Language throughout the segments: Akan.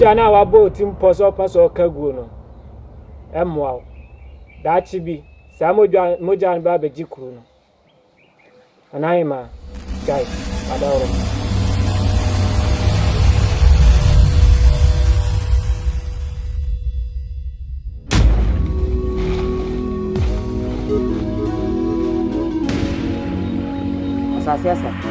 Jana wa boat imposo paso kagu no emwa da chibi sa moja ba beji kuru no anayima guys adawro asasiasa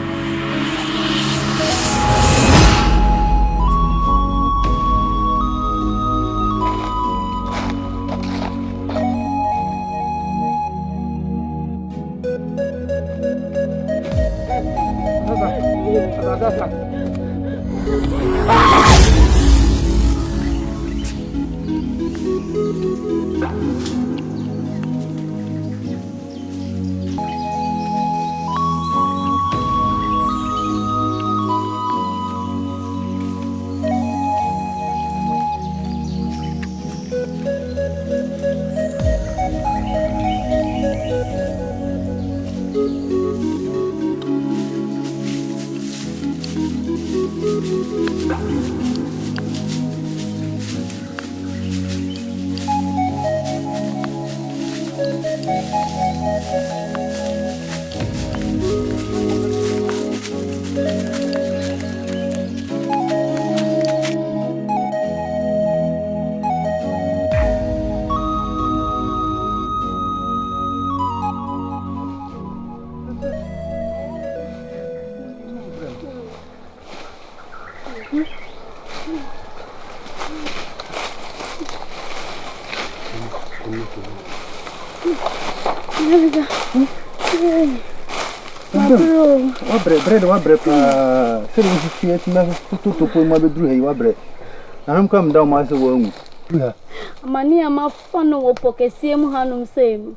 Wabre pa se no fiet na tutu po ma bedru he wabre na kam da ma se wo ngu amani ama fa no wo pokesie mu hanum sem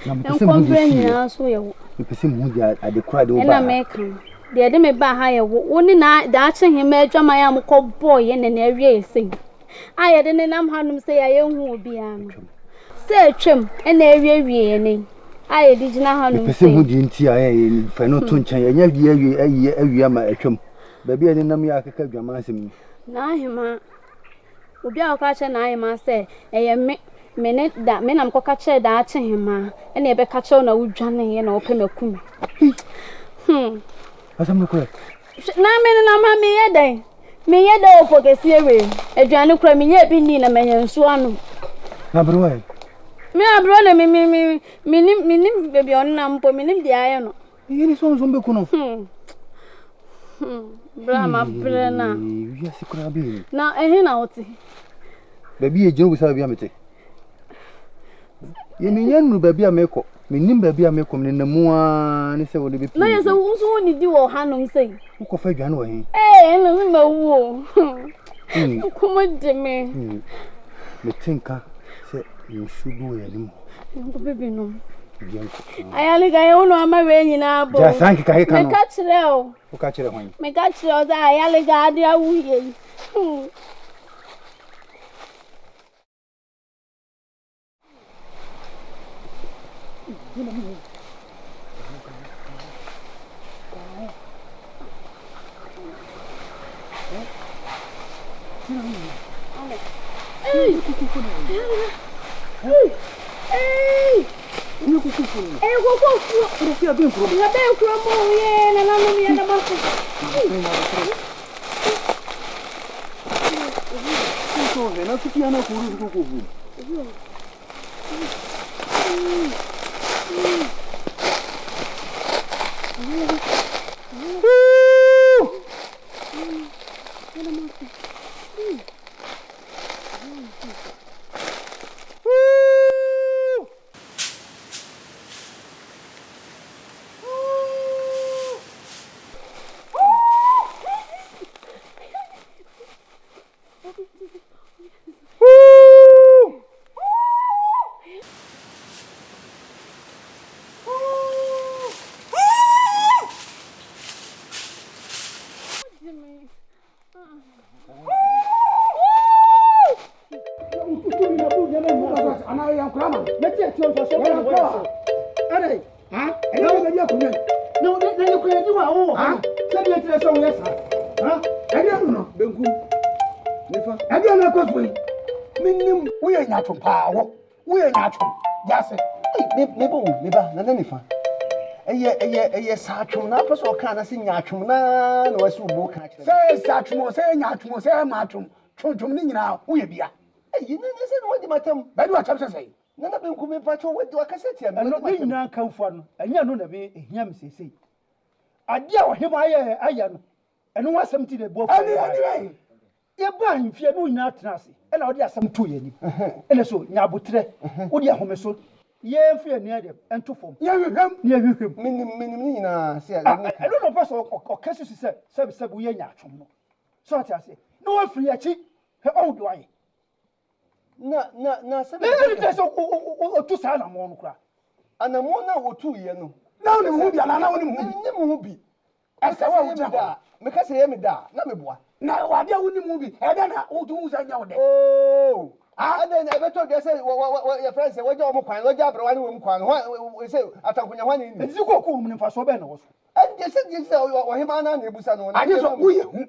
na me so ye wo pese mu dia ade kura de wo ba na me kan de me ba ha ye wo woni na da ache hema adwama ya mko boy ye na awie ese aye de ne nam hanum se ya ye hu obi an se atwam na awie ne aye di gina hanum pese mu di nti aye fa no to nchan anya di awie ma atwam ba bia ne nam ya akeka adwama asem na hema obi a ka che na hema se eye me nam ko ka che da ache hema na ebe ka che na wudwane ye na ope makum asam no kura na ma me ye den opokesie we adwane kura me ye bi ni na menye nso anu na bro ai me abro na me bebi on na mpo me nim dia ye no yini so be kuno bra ma bre na wi asikura bi na ehe na oti bebi e jinu busa bi amete ye me yanu bebi ameko me nim bebi ameko me na mua ni se wo de bi na ye se wo so ni di wo hanom sei ko fa adwane wo he na me ma wo kuma de me me tinka se you should do ya nim ko bebi no ayali ga yo no ama we nyina abo ja sanki ka he kan me ka kire o ka kire hwan me ka kire o za ayali ga ade awuye Ni kukufu. Kukufu. Kukufu bin kuro. Ya ben kuro mo ye na na no ya na ma ko. Kukufu na kufi ana kuru kukufu. Eye saatwum na afa so ka na se nyaatwum na wasi ubo ka kire se saatwum se nyaatwum se maatwum twum ni nyina wo ye bia eye ne se no wadi matam ba di wa cham se na benku me pa cho wadi wa kaseti am no ni nyina kanfo no enya no na be ehia me sesei ade a ohema aya no eno wasam ti de bo fa ye ba nhfie no nyina tena ase e na odi asam to ye ni ene so nya abotre odi ahome so ye fie ni ade entofom ye hwehwem minim ni nyina se ade ni I don't know person o kesi se wo ye nya atwom no so ati ase no wa firi achi he o do aye na se be so o tu sa na mo no kura anamo na wo tu ye no na oni hu bi ana oni hu hu bi ese wa wo da me ka se ye me da na me boa na wa dia woni mu bi e da na wo tu hu sa nya wo de oh and then I better get say your friends say what you kwan what you abro wani wo kwan ho say atakunya hwani ni eziko ko mu nfa so be na wo so and they say wo hema na na ebusa no ade so wo ye hu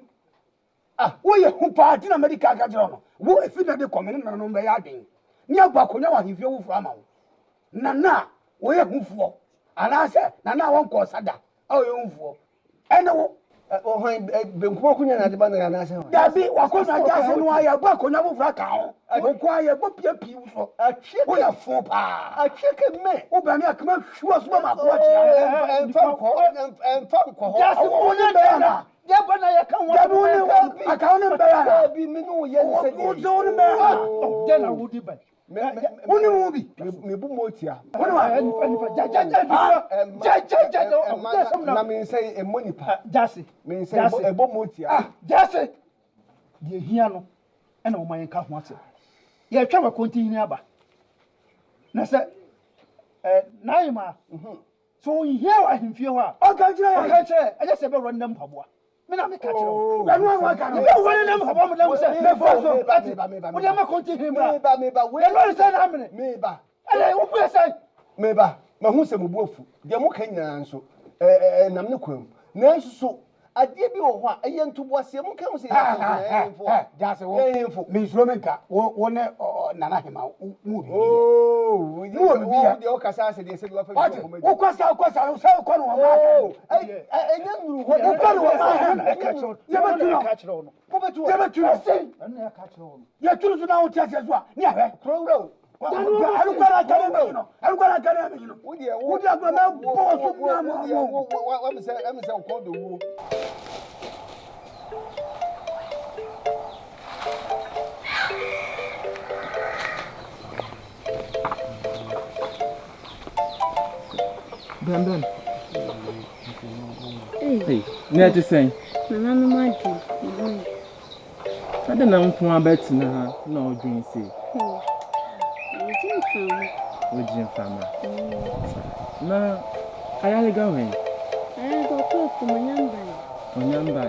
wo ye hu pa ati na medical ka jiro no wo efi na de komene na no be ya den ni abakonya wa hifie wo fura ma wo na wo ye hu fuo ana se na won ko sada o ye hu fuo ene wo o han benku akunya na de ba na se dabi wakona jase no aya ba konya wo fura ka ho okwa aya bo pia wo so wo ya fo pa acheke me wo ba mi akama hwa so ma ko atia emfa ko ho jase wo nya be na ya ba na ya kan wo aka ne be ya bi mi no ye se wo zo ne me de na wo di ba Uni mubi mebu motia woni wa ja na me say e money pa jase me say e bo motia jase de hia no e na o man ka ho ase ye twa ma kontin ni aba na se na yima so hia wa himfie ho a o ka kire e je se be ro ndam paboa me na me ka kire o anu wa ka no me woni ndam paboa me ndam se me fo so o de ma kontin him bra me ba we no se na me me ba ele wo pu se me ba ma hu se mu bu ofu de mo ka nyina nso nam ne kwam na nso so ade bi wo ho a eye ntobo ase mo ka hu se jase wo me nsuro me nka wo ne nana hema mu bi oh wo de o kasa ase de se bi wa fa bi ko me wo kwasa so ko no ma enya nuru ho wo ko no ma ya ba tu no ko be tu ya ba tu ase na ka chiro no ya tu so na wo ti ase so a ni ahwe kro alukara kare me no wodi agba na bo so mu amu wa me say ko do wo Ben. Hey, near to say. Nana no ma ju. I don't know who about na no dream say. Ojin fama. Na ayale gawen. Ayale go ko fu Onyamba.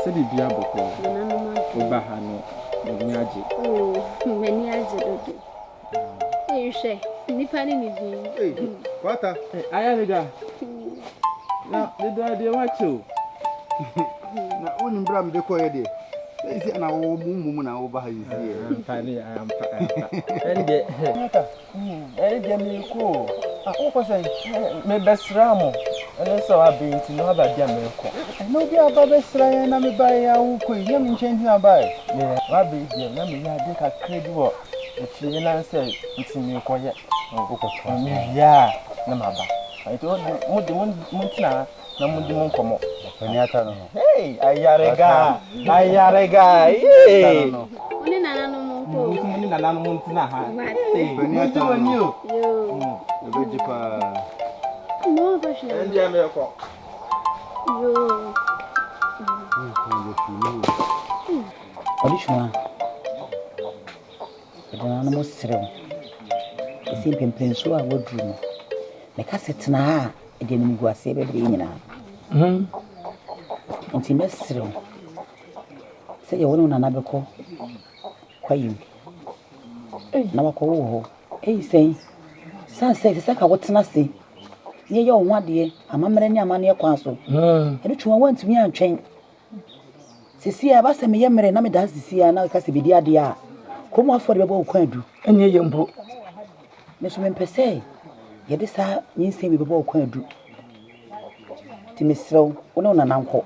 Se di bia boko. Nana no ma ju. Oba ha no. Meni aje. Oh, meni aje dodo. She nipa ni ni bi. Kwata. Ayale ga. Na de do ade wacho. Na oni mbra mbe ko ye de. Isi ana wo mumu na wo ba ha isi. Ampani ampa. Ende. Ende mi ko. O ko say me besra mo. Ele so abinti no aba dia me ko. No bi aba besra ya na me ba ya wo ko. Ye mi nchen hin aba. Me wa be dia na me ya de ka kredi wo. E fi na say ntimi ko ye. O ko to. Me ya na maba. Ito mo tina na mundi mon komo. Pani ata no. Hey, ayarega. Hey. Oni nana no mo ko. Ni nana no mun tina ha. Pani ata no. Yo. Ebe jipa. Mo fa shi. Ndi me ko. Yo. Olishwa. Edana no mo serew. Esi pempenso a wodru no. Me ka setena ha, e de nim guase bebre nyina. Nti mesrew. Se ye wono na nabekọ kwayim. Na wakọ wo ho. Sei. San se ka wotena se. Ye ye onwa de amamere ni amane kwa so. E de twon wantumi antwen. Sisi a ba se me ye mere na me da sisi a na ka se bidi ade a. Komo afọre bebo kwa adu. Enye ye mbo. Me so me pese. Ye de sa nyinse me bebo kwa adu. Ti mesrew wono na nankọ.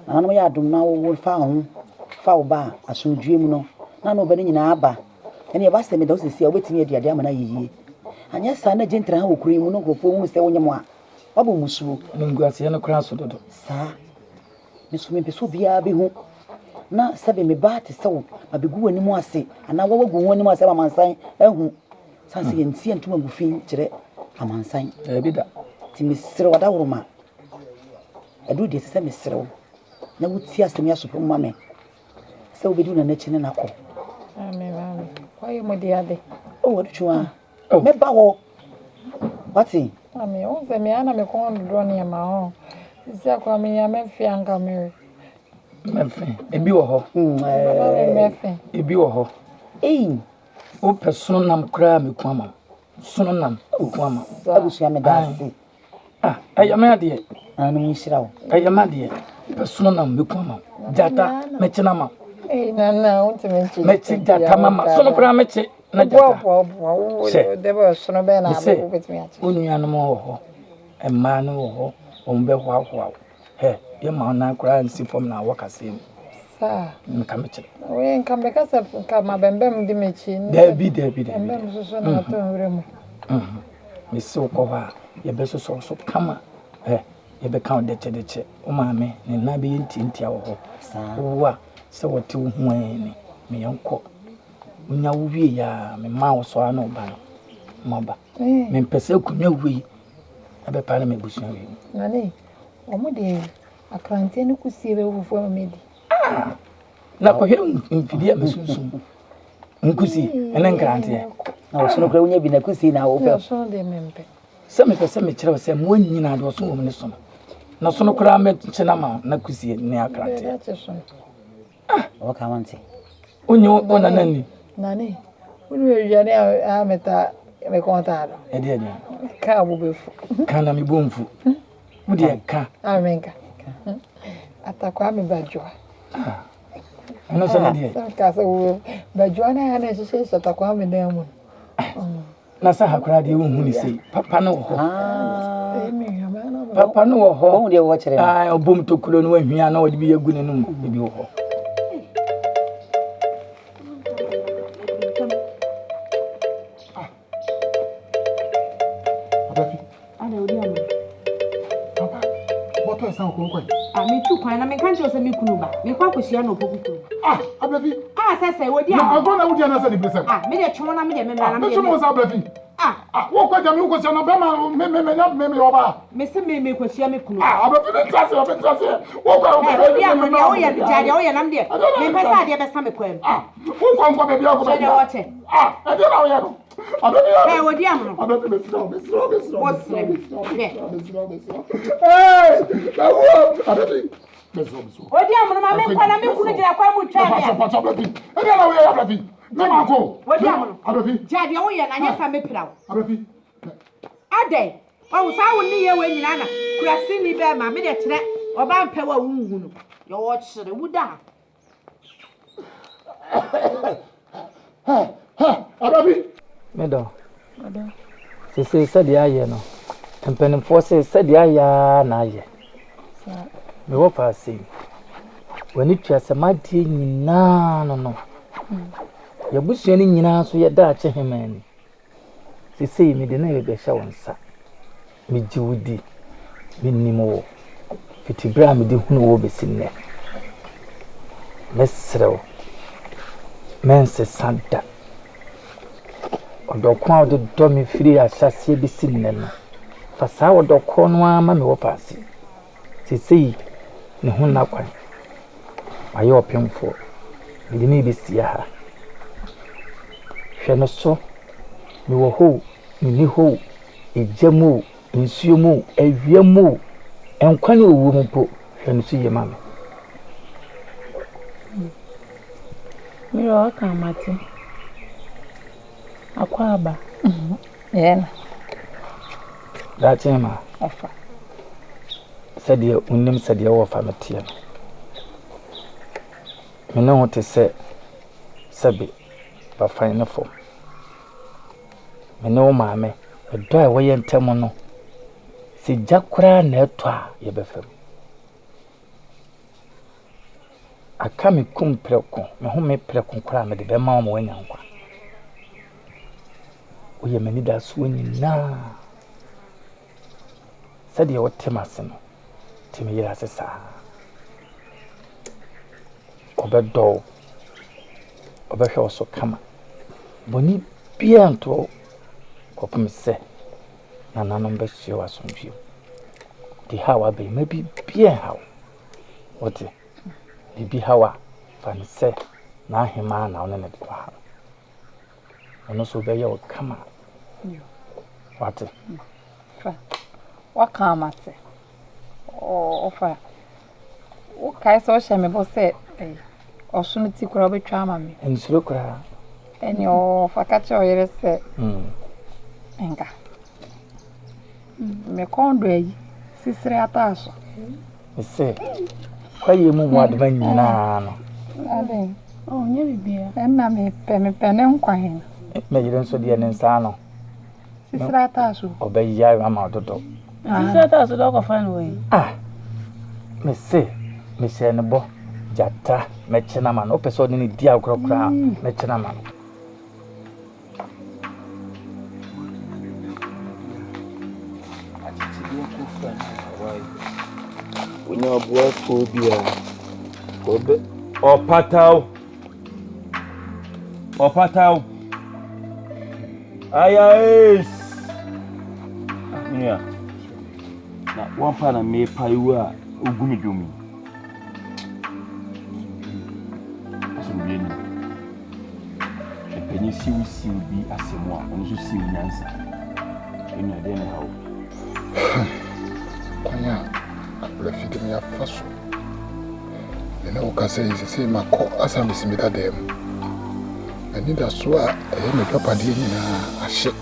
Na no ya adum na wo fa ho. Fa wo ba asomdwe mu no. Na no ba ni nyina aba. Ene ye ba se me da sisi a obetimi ade ade amana yiye. Anya sa na gentra ha okuri mu no grofo mu se wonyem a. Wabo musuo. Nunguase ye no kra so dodo. Sa. Me so me peso bia be hu. Na sabe me ba te sew abegu wani mu ase ana wawagu wani mu ase amansan ehu sanse ye ntie ntuma gufin kire amansan Bi da. ti mesre wada woroma adu de se mesre na wuti asem ya sopo mame se obedu na nachi na ko Amen. Why mo dia de? o wadu chua me ba wo wati Amen. O se me ana me ko ndo ni ma ho. Isi akwa me ya me fi anga me. Mefe. Ebi wo ho. Ebi wo ho. O person nam kra me kwama. Sono nam kwama. abusu ya me dasi Ayama de. anu nshira wo Ayama de. Person nam me kwama. Jata mechina ma. Na unti me chi. Mechi jata mama. Sono kra mechi na jata. Bo. Debo sono be na Se. bo betimi achi. Onua no wo ho. Emma no wo ho. Ombe hwa. He, ye ma na kra nsi fom na wakase. Sa. Nka mechi. We nka me ka se nka mabembem di mechi. Debi. Mbem so na to nwure mu. Me se ko ha ye be so kama ye be kan de che o ma me ne na be nti a wo ho sa wa se wote wo hu ani me yanko unya wo wie ya me ma wo so ana oba no maba me pese kunwa wi abe pa na me busu wi Nani. Omo de akrante ne kusie be fufu me di. na ko he mfidi a mesunsun nkusi ene nkrante na wo sono kra wonya bi na kusi na wo Yo fe so de mempe. se me pese me kire se mo nyina do so wo me so na so no kra me chena ma na kusi ne akrante That's so. wo ka wante onyo ona nani Nani. Unu yane a meta me konta do. ede Ka bo be fu. kana mi bomfu mudi ka Amenka. Atakwa me bajwa. ano so na die Ka so bajwa na na shishe atakwa me demu. na sa hakura de unhu ni sei papa no ho Me yama na bo. papa no ho wo de wo kire ah obom tokuro no ahia na odi bi yagu ne no bi ho Papa, boto esa ko ko. Me tu kwan na me kan se me kunu ba. Me kwa kosia na opokuku. Abrafi. Se wodi Na am. agona wudi na se di blessem. Me de twon na me de me na me Me so mo de. sa abrafi. Wo kwa jam wo kwa na be ma me oba. Me se me kosia me kunu. Abrafi ne trase, wo kwa wo Obi am de o ye jade o ye nam de. Me pesa de be sa me kwam. wo kwa be bia ko be. Se de wote. E de na wo ya no. Abrafi. Wodi am no. Abrafi be sira. What's name? Hey! Abrafi. Wodi am no ma me kwa na me kunu gira kwa mu twa me. Papa, Abrafi. E de na wo ya Abrafi. Me ma ko. Wodi am no. Abrafi. Jade o ye na nya sa me pirawo. Abrafi. Ade. O sa wo ni ye we nyina na. Kurasi ni be ma me de kire. Oba mpe wa wunhu no. Yo wo kire wuda. Ababi. Medo. Se said the aye no. And penny force said the aye na aye. Me wo fa say. When it was a mighty no. Ya busu ni nyina so ye da che hemani. Se say me de na ye be sha wonsa. Me jiwudi. Me nimo. Fiti bra me de hunu wo besinne. Mesrew. Mense santa. Odokwa de domi firi asase besinne no. Fa sa odokwa no ama me wo paase. Se say ne hu na kwan. Ayo opemfo. Me ni besia ha. Hwe no so me wo ho, me ni ho, ejemu, nsuomu, awiamu, enkwane owu mpo. Hwe no so ye mame. Miro aka mate. Akwa aba. Yeah. That's him. Ofa. Said you unim said you offer material. Me know what to say. Sabi, but fine for. Me know mame. A dry way and temono. Si Jackra netwa ye befem. Akami kum preko, me ho me preko kra me de be ma mo wanya nkwa. Oye mani da so nyina. Said you what temase no. Timi yira sesa. Obedo. Obehwe oso kama. Boni bia nto kopem se. Na nanom be hye asomdwem. Di hawa be maybe bia haw. What bibi hawa fan se na hema na one ne de ha. Ono so be ye o kama. What? Fa. Waka mate. Ofa. O kai so hye me bo se osunu ti kura obetwa ama me. Ensuro kura. Eni o fa ka che oyere se. Enga. Me kondo yi sisire ataso. Me se kwaye mu mu adban nyina no. Ade. Oh, nye bibia. Enna me pe ne nkwan. Me yire nso de ne nsa no. Sisire ataso. Obeya ama dodo. Sisire ataso do ko fa no we. Me se me se ne bo jata me chena ma no peso ni di akrokra me chena ma no. Unya bua phobia. Kobe opatao. Ayais. Nya. Na wampa na me paiwu a ogumi dumi. Asumbieni. Epenyi siwi bi asemu a ono so siwi nyansa. Enya de na hawo. Kwanya la fide me afaso. Ena o kase ise mako asa misimida dem. Ani da so a e me papade nyina ahye.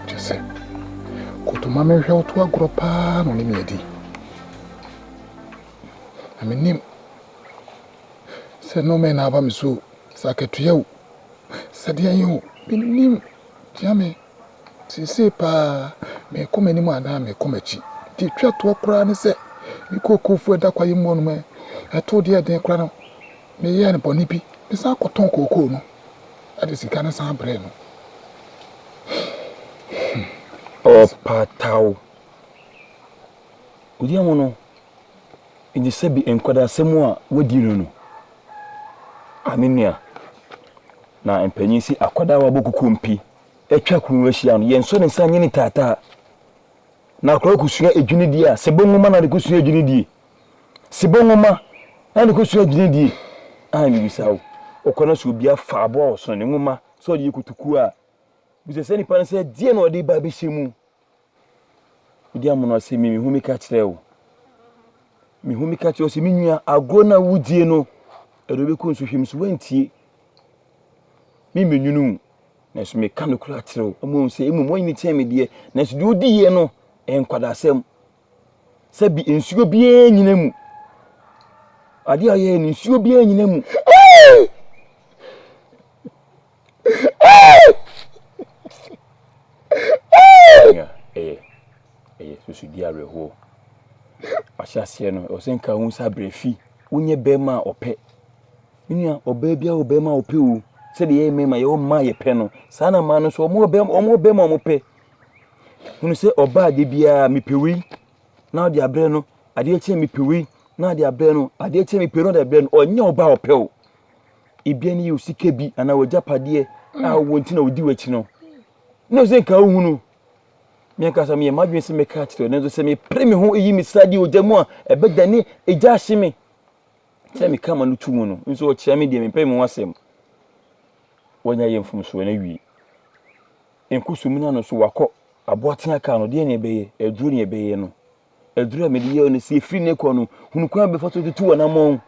Jese. Kotuma me hwe oto agro pa no ne medi. Aminim. Se no me na aba me so saketuya. Sade ayo binim. Tiame. Sisi pa me komeni mu ana me komachi ti twa to kra ne se mi kokofu da kwaye mu no me eto de den kra no me ye ne boni bi me sa koton koko no ade sika na sa bre no Opatao. Udi amono indi sebi enkwada semu a wadi no. Aminia na empanyisi akwada wa bokuku mpi. Etwa kunu ahia no yenso ne nsa nyini tata na akro kusua edwinidi a sebongoma na de kusua edwinidi sebongoma na de kusua edwinidi mi bisawo okona so bia fa abo so ne ngoma so de kutuku a bisese ni pan se die no de ba be hyemu udi amono se mi humi ka kirewo mi humi ka kirewo se mi nua agro na wudie no edobe ku nso hwem so wantie mi menunu na so me ka no kura kirewo amu se emu mo ni tie me de na so de odi ye no enkwadasem sabi ensugo bie nyina mu ade aye ni nsuo bi anyina mu susu di areho ahyase no o senka hu sa brefi wonye bema ope nya oba bia obema ope o se de ye mema ye o ma ye pe no sa na ma no so omo bema omo pe hunu se oba de bia mepewi na de abre no ade eche mepewi na de abre no ade eche mepewi no de abre no onya oba ope o ibia ni usike bi ana wajapade a wonti na odi wachi no no senka hunu me kasa me madwen se me ka tiro nenzo se me premi ho eyi mi sadi ojamu a ebedani eja hye se me kama no tumu no nso o chia me de me premi ho asem wonya yemfum so na wi enkusu na no so wakọ aboaten aka no de ne beye eduru ne beye no eduru me de ye no se firi ne ko no hunukwan be foto tutu wana mo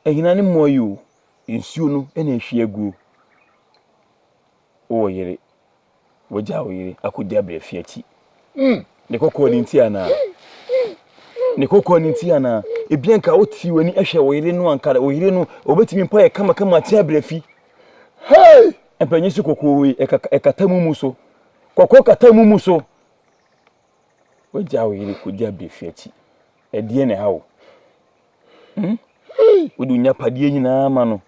ehina ne moyo ensuo no ena ehwie aguo o yere woja oyire akodi abrefie achi ne kokko ni nti ana ebianka oti wani ehwe oyire no ankara oyire no obetimi mpa ye kama ati abrefi hey empanyi si kokko we ekatamu muso kokko katamu muso woja oyire kodi abrefie achi edie ne hawo wodunya padie nyina ma no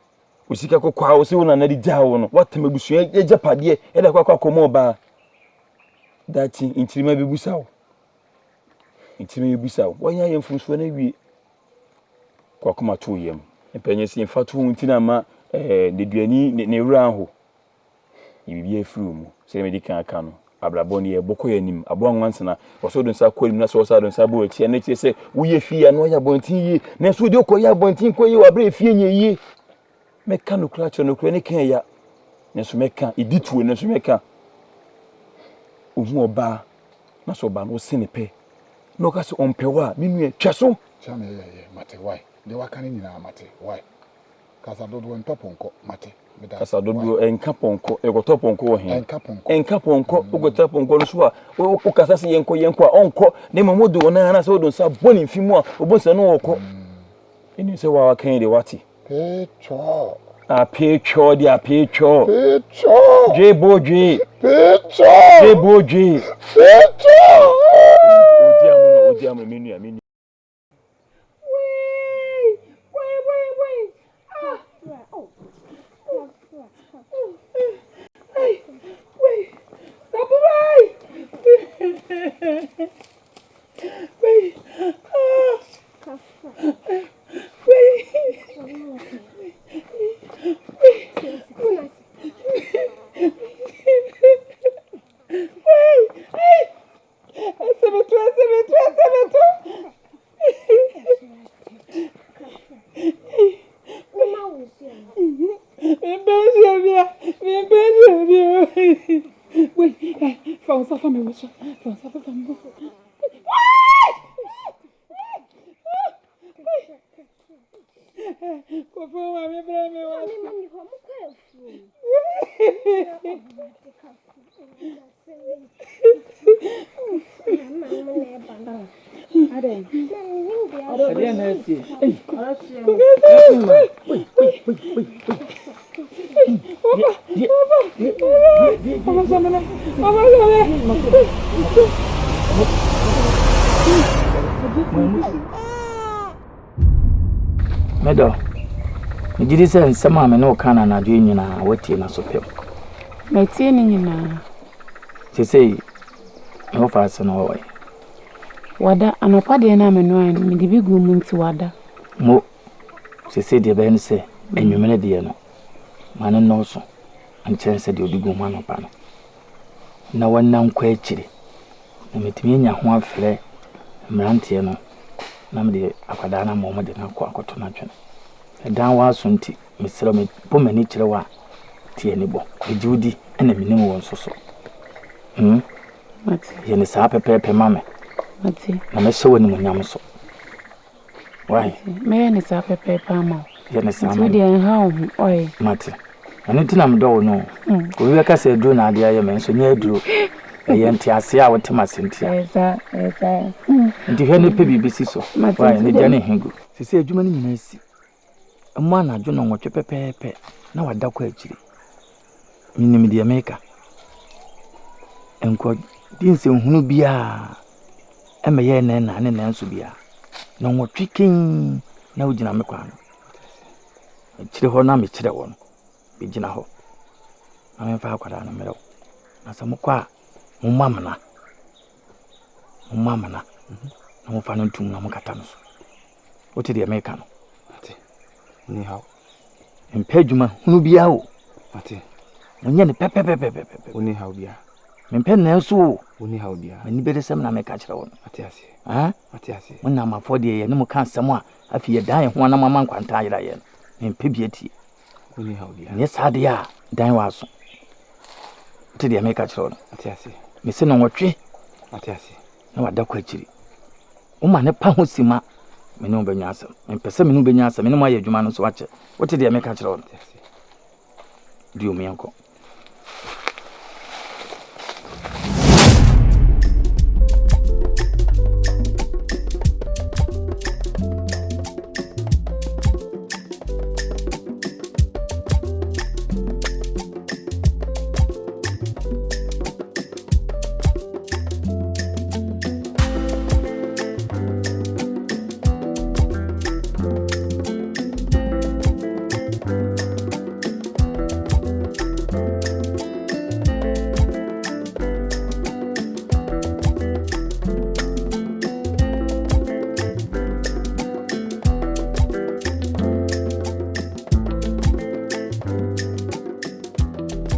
usika kokko hawo se wona na di jawo no watamabusu eja padie eda kwa komo ba dati intirima bebusawo wanya yemfumso na wi kwa kuma to yem empanyi si mfatu ntina ma deduani ne wura ho ibibia firu mu se medikan aka no abraboni e boko yanim abo nwansena wosodo nsa kolim na so wosodo nsa bo achi na chi se wuye fie no ya bontin yi na so de okoya bontin koyi wa bre fie nye yi meka no kra cho no kra ne kan ya na so meka idituo na so meka ohu oba na so ba no senepe no ka so ompewa minu twaso chama ye mate why de wakane nyina mate why kasa dodo ntoponko mate kasa dodo enka ponko egotoponko wo he enka ponko ugotoponko no so a o kasa se yenko a onko ne mamodo na na se odo nsa boni mfimu a obonsa no woko eni se wa wakan de wati pecho pecho dia pecho pecho jeboji pecho jeboji pecho odiamu menu Medo, mjidi se nsema me no kana na dwe nyina wati na so pem. Metie ni nyina. Sesei, no fa no wo. Wada anopa de na me no an me de bi gu mu nti wada. Mo sesei de be nse enwumene de no. Mane no so. Anchense de odigu mu anopa no. Na wannan kwa akire. Na metimi nya ho afre mrantie no. Na me de akwada na mo de na kwa akoto na dwen. Dan wa so nti mesero me pomani kire wa tie ni bo. Ejudi ena minim won so so. Mati. Ye ne sa pepepe mame. Mati. Na me sewo ni munyam so. Why? Me ne sa pepepe ama. Ye ne sa ma. Mati de ha ho oi. Mati. Ani tina mdo no. Ko wi ka se duro na ade aye me so nya duro. Ye nti ase a wote masentia. Esa. Nti he ne pe bibisi so. Why ne jane hingu. sisi adwuma ni nyina si mo anadwo no nwotwe pepepe na wada kwa akiri minim de America enko dinse hunu bia emeye na na ne nanso bia na nwotwe kin na ugina me kwa no akiri ho na me kire wo no be gina ho na me fa akwada no mere na sa mokwa mo mamana na mo fa no ntum na mo kata no so wote de America no ate ni hawo empejuma hunu bia o ate munye ne pepe oni hawo bia mempe na nso oni hawo bia mani bede sem na me ka kire wo no ate ase ha ate ase mona mafode ye ne mo kan sem a afi ye dan ho na mama nkwanta ayira ye mempe bieti oni hawo bia ne sade ya dan wa so wote de America kire wo no ate ase me se no nwotwe ate ase na wada kwa akiri uma ne pa ho sima me no benya asem mpese me no benya asem me no ma ye adwuma no so wache wote de America kire wo no dio me yanko